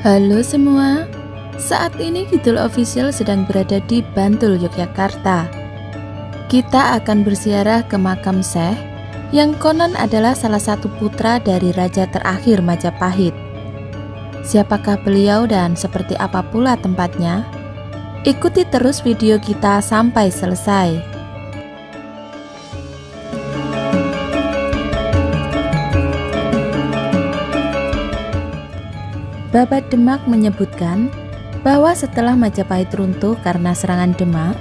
Halo semua, saat ini Kidul Official sedang berada di Bantul, Yogyakarta. Kita akan berziarah ke makam Syekh yang konon adalah salah satu putra dari Raja terakhir Majapahit. Siapakah beliau dan seperti apa pula tempatnya? Ikuti terus video kita sampai selesai. Babat Demak menyebutkan bahwa setelah Majapahit runtuh karena serangan Demak,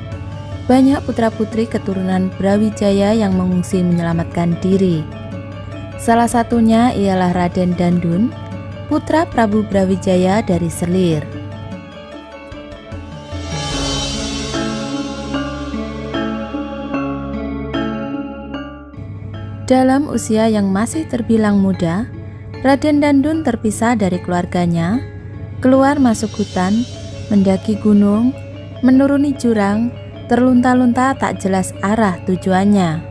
banyak putra-putri keturunan Brawijaya yang mengungsi menyelamatkan diri. Salah satunya ialah Raden Dandun, putra Prabu Brawijaya dari Selir. Dalam usia yang masih terbilang muda, Raden Dandun terpisah dari keluarganya, keluar masuk hutan, mendaki gunung, menuruni jurang, terlunta-lunta tak jelas arah tujuannya.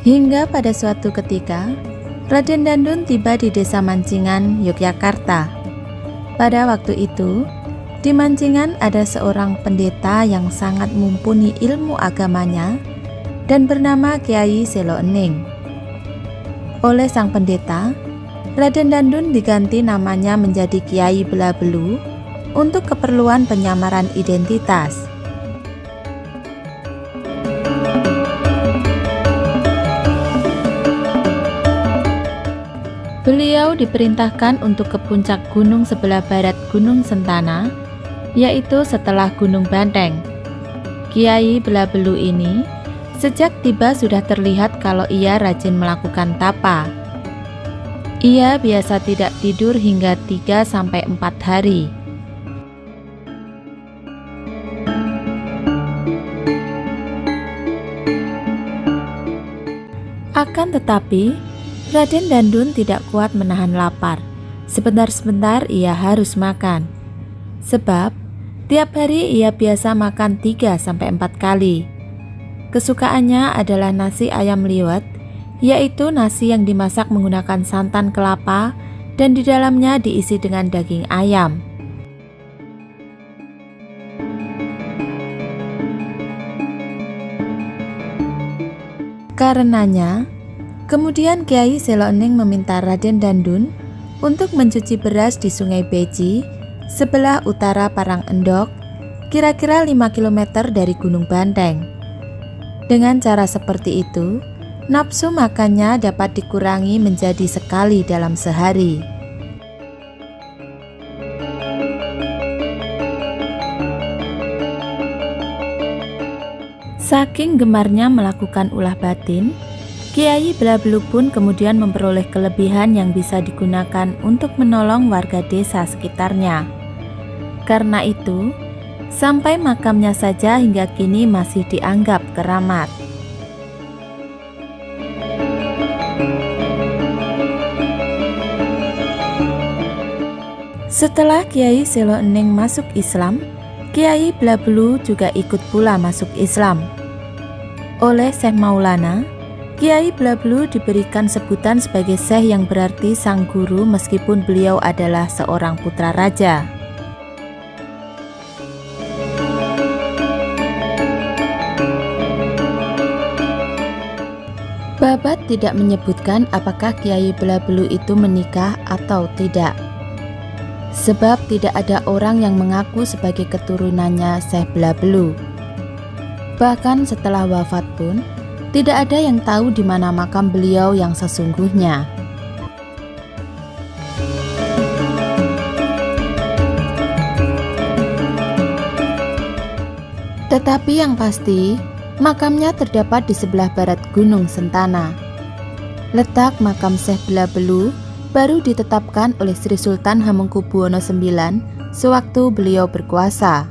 Hingga pada suatu ketika, Raden Dandun tiba di Desa Mancingan, Yogyakarta. Pada waktu itu, di Mancingan ada seorang pendeta yang sangat mumpuni ilmu agamanya dan bernama Kiai Selo Ening. Oleh sang pendeta, Raden Dandun diganti namanya menjadi Kiai Belabelu untuk keperluan penyamaran identitas. Beliau diperintahkan untuk ke puncak gunung sebelah barat Gunung Sentana, yaitu setelah Gunung Banteng. Kiai Belabelu ini sejak tiba sudah terlihat kalau ia rajin melakukan tapa. Ia biasa tidak tidur hingga 3-4 hari. Akan tetapi, Raden Dandun tidak kuat menahan lapar. Sebentar-sebentar ia harus makan. Sebab tiap hari ia biasa makan 3-4 kali. Kesukaannya adalah nasi ayam liwet, yaitu nasi yang dimasak menggunakan santan kelapa dan di dalamnya diisi dengan daging ayam. Karenanya, kemudian Kiai Selo Ening meminta Raden Dandun untuk mencuci beras di Sungai Beji sebelah utara Parang Endok, kira-kira 5 km dari Gunung Banteng. Dengan cara seperti itu, nafsu makannya dapat dikurangi menjadi sekali dalam sehari. Saking gemarnya melakukan ulah batin, Kiai Belabelu pun kemudian memperoleh kelebihan yang bisa digunakan untuk menolong warga desa sekitarnya. Karena itu, sampai makamnya saja hingga kini masih dianggap keramat. Setelah Kiai Selo Ening masuk Islam, Kiai Belabelu juga ikut pula masuk Islam. Oleh Syekh Maulana, Kiai Belabelu diberikan sebutan sebagai Syekh yang berarti sang guru meskipun beliau adalah seorang putra raja. Babat tidak menyebutkan apakah Kiai Belabelu itu menikah atau tidak. Sebab tidak ada orang yang mengaku sebagai keturunannya Syekh Belabelu. Bahkan setelah wafat pun, tidak ada yang tahu di mana makam beliau yang sesungguhnya. Tetapi yang pasti, makamnya terdapat di sebelah barat Gunung Sentana. Letak makam Syekh Belabelu baru ditetapkan oleh Sri Sultan Hamengkubuwono IX sewaktu beliau berkuasa.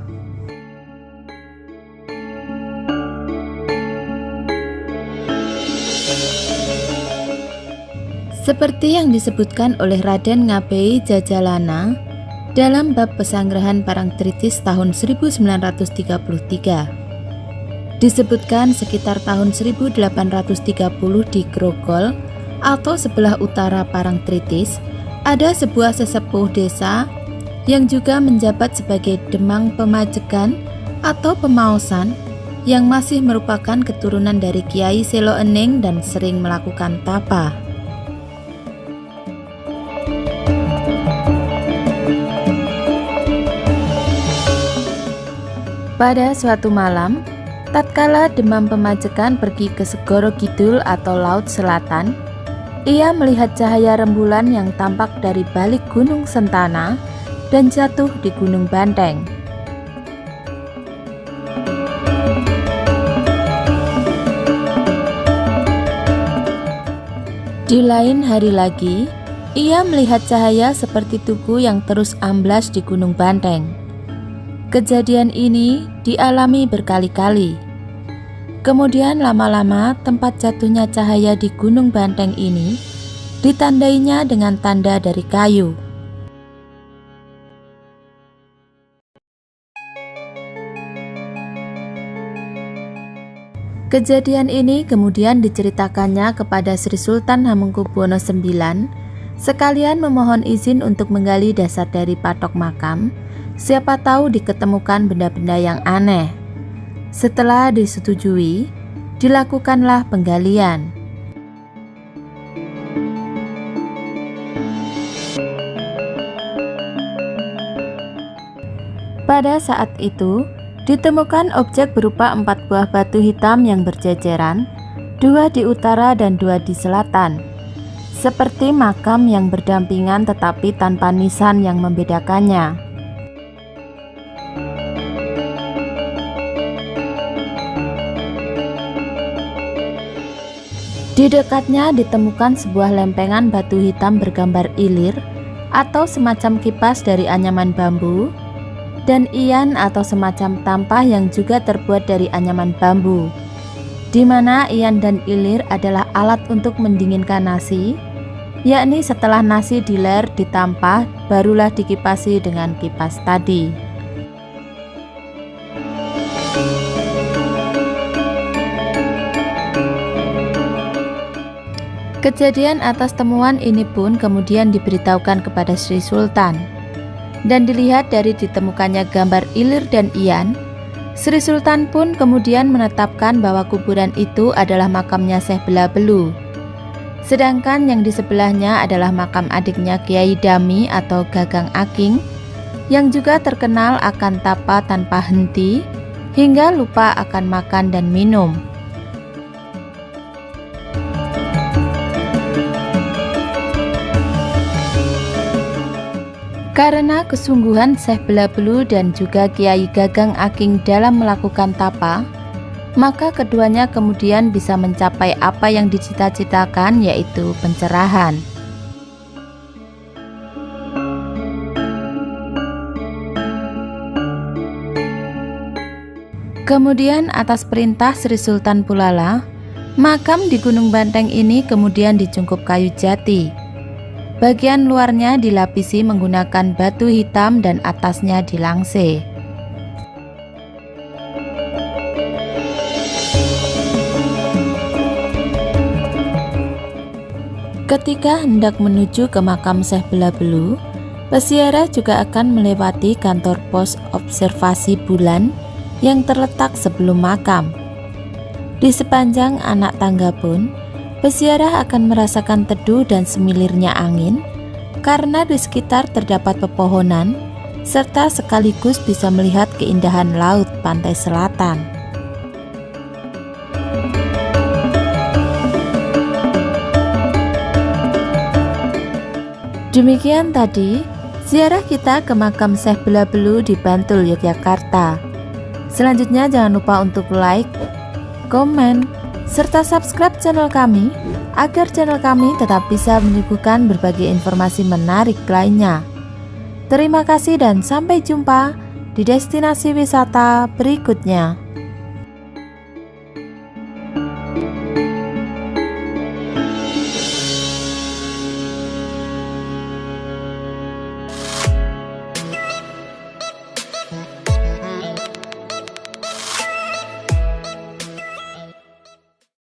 Seperti yang disebutkan oleh Raden Ngabei Jajalana dalam bab Pesanggrahan Parangtritis tahun 1933. Disebutkan sekitar tahun 1830 di Grogol atau sebelah utara Parangtritis, ada sebuah sesepuh desa yang juga menjabat sebagai Demang Pemajegan atau Pemaosan yang masih merupakan keturunan dari Kiai Selo Ening dan sering melakukan tapa. Pada suatu malam, tatkala Demang Pemajegan pergi ke Segoro Kidul atau Laut Selatan, ia melihat cahaya rembulan yang tampak dari balik Gunung Sentana dan jatuh di Gunung Banteng. Di lain hari lagi, ia melihat cahaya seperti tugu yang terus amblas di Gunung Banteng. Kejadian ini dialami berkali-kali. Kemudian lama-lama tempat jatuhnya cahaya di Gunung Banteng ini ditandainya dengan tanda dari kayu. Kejadian ini kemudian diceritakannya kepada Sri Sultan Hamengkubuwono IX, sekalian memohon izin untuk menggali dasar dari patok makam, siapa tahu diketemukan benda-benda yang aneh. Setelah disetujui, dilakukanlah penggalian. Pada saat itu, ditemukan objek berupa 4 buah batu hitam yang berjejeran, 2 di utara dan 2 di selatan, seperti makam yang berdampingan tetapi tanpa nisan yang membedakannya. Di dekatnya ditemukan sebuah lempengan batu hitam bergambar ilir atau semacam kipas dari anyaman bambu, dan iyan atau semacam tampah yang juga terbuat dari anyaman bambu, di mana iyan dan ilir adalah alat untuk mendinginkan nasi, yakni setelah nasi diler ditampah barulah dikipasi dengan kipas tadi. Kejadian atas temuan ini pun kemudian diberitahukan kepada Sri Sultan. Dan dilihat dari ditemukannya gambar ilir dan iyan, Sri Sultan pun kemudian menetapkan bahwa kuburan itu adalah makamnya Syekh Belabelu. Sedangkan yang di sebelahnya adalah makam adiknya Kiai Dami atau Gagang Aking, yang juga terkenal akan tapa tanpa henti hingga lupa akan makan dan minum. Karena kesungguhan Syekh Belabelu dan juga Kiai Gagang Aking dalam melakukan tapa, maka keduanya kemudian bisa mencapai apa yang dicita-citakan, yaitu pencerahan. Kemudian atas perintah Sri Sultan Pulala, makam di Gunung Banteng ini kemudian dicungkup kayu jati. Bagian luarnya dilapisi menggunakan batu hitam dan atasnya dilangse. Ketika hendak menuju ke makam Syekh Belabelu, peziarah juga akan melewati kantor pos observasi bulan yang terletak sebelum makam. Di sepanjang anak tangga pun, peziarah akan merasakan teduh dan semilirnya angin karena di sekitar terdapat pepohonan serta sekaligus bisa melihat keindahan laut pantai selatan. Demikian tadi ziarah kita ke makam Syekh Belabelu di Bantul, Yogyakarta. Selanjutnya jangan lupa untuk like, komen, serta subscribe channel kami agar channel kami tetap bisa menyuguhkan berbagai informasi menarik lainnya. Terima kasih dan sampai jumpa di destinasi wisata berikutnya.